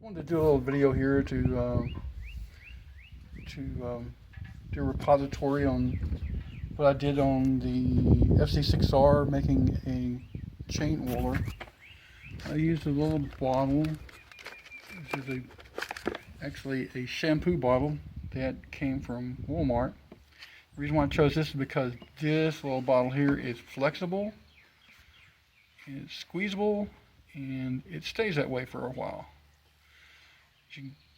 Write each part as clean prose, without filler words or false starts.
Wanted to do a little video here to do a repository on what I did on the FC6R making a chain oiler. I used a little bottle. This is actually a shampoo bottle that came from Walmart. The reason why I chose this is because this little bottle here is flexible, it's squeezable, and it stays that way for a while.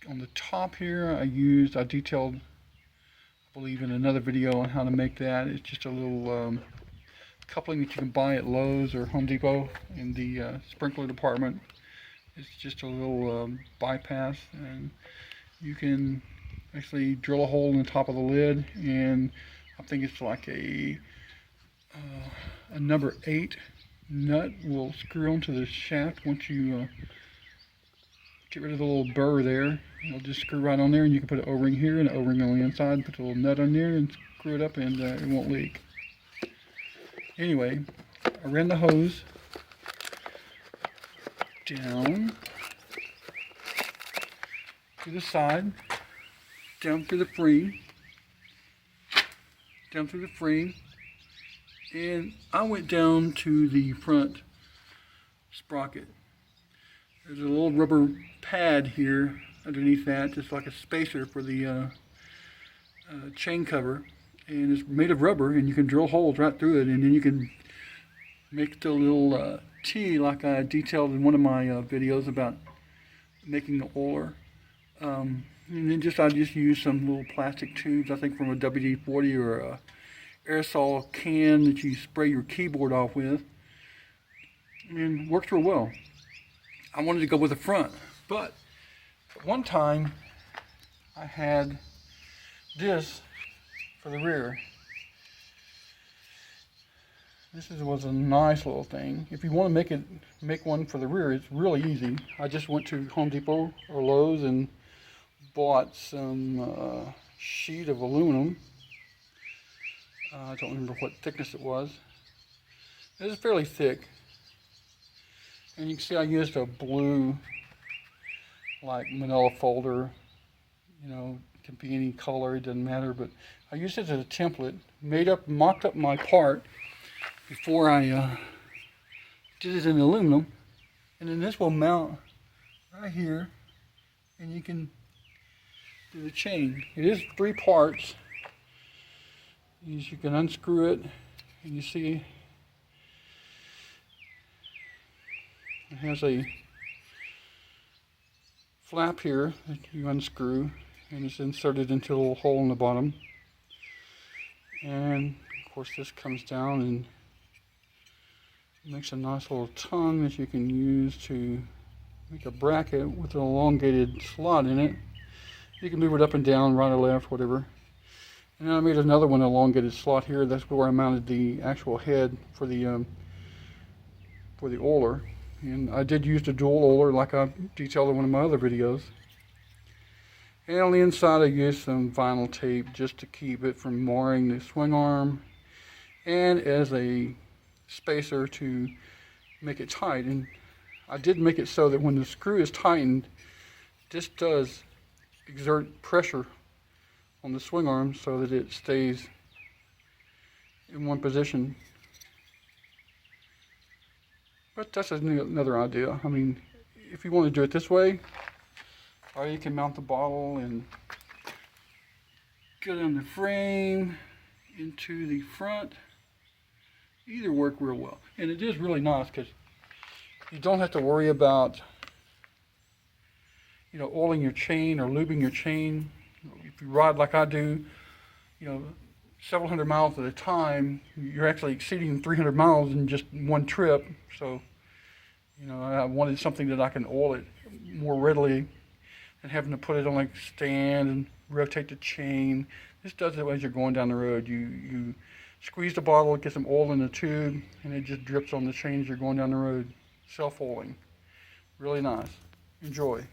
On the top here, I detailed, I believe, in another video on how to make that. It's just a little coupling that you can buy at Lowe's or Home Depot in the sprinkler department. It's just a little bypass, and you can actually drill a hole in the top of the lid, and I think it's like a number 8 nut will screw onto the shaft once you get rid of the little burr there. It'll just screw right on there, and you can put an O-ring here and an O-ring on the inside, put a little nut on there and screw it up, and it won't leak. Anyway, I ran the hose down to the side, down through the frame, and I went down to the front sprocket. There's a little rubber pad here underneath that, just like a spacer for the chain cover, and it's made of rubber, and you can drill holes right through it, and then you can make the little T like I detailed in one of my videos about making the oiler. And then I just used some little plastic tubes, I think from a WD-40 or a aerosol can that you spray your keyboard off with, and it works real well. I wanted to go with the front, but at one time I had this for the rear. This was a nice little thing. If you want to make one for the rear, it's really easy. I just went to Home Depot or Lowe's and bought some sheet of aluminum. I don't remember what thickness it was. It was fairly thick. And you can see I used a blue, like manila folder. You know, it can be any color, it doesn't matter. But I used it as a template, mocked up my part before I did it in aluminum. And then this will mount right here, and you can do the chain. It is 3 parts. You can unscrew it, and you see it has a flap here that you unscrew, and it's inserted into a little hole in the bottom. And of course this comes down and makes a nice little tongue that you can use to make a bracket with an elongated slot in it. You can move it up and down, right or left, whatever. And I made another one, elongated slot here. That's where I mounted the actual head for the oiler. And I did use the dual oiler like I detailed in one of my other videos. And on the inside I used some vinyl tape just to keep it from marring the swing arm, and as a spacer to make it tight. And I did make it so that when the screw is tightened, this does exert pressure on the swing arm so that it stays in one position. But that's another idea. I mean, if you want to do it this way, or you can mount the bottle and get on the frame into the front. Either work real well. And it is really nice because you don't have to worry about, you know, oiling your chain or lubing your chain. If you ride like I do, you know, several hundred miles at a time, you're actually exceeding 300 miles in just one trip. So, you know, I wanted something that I can oil it more readily than having to put it on like a stand and rotate the chain. This does it as you're going down the road. You squeeze the bottle, get some oil in the tube, and it just drips on the chain as you're going down the road. Self-oiling. Really nice. Enjoy.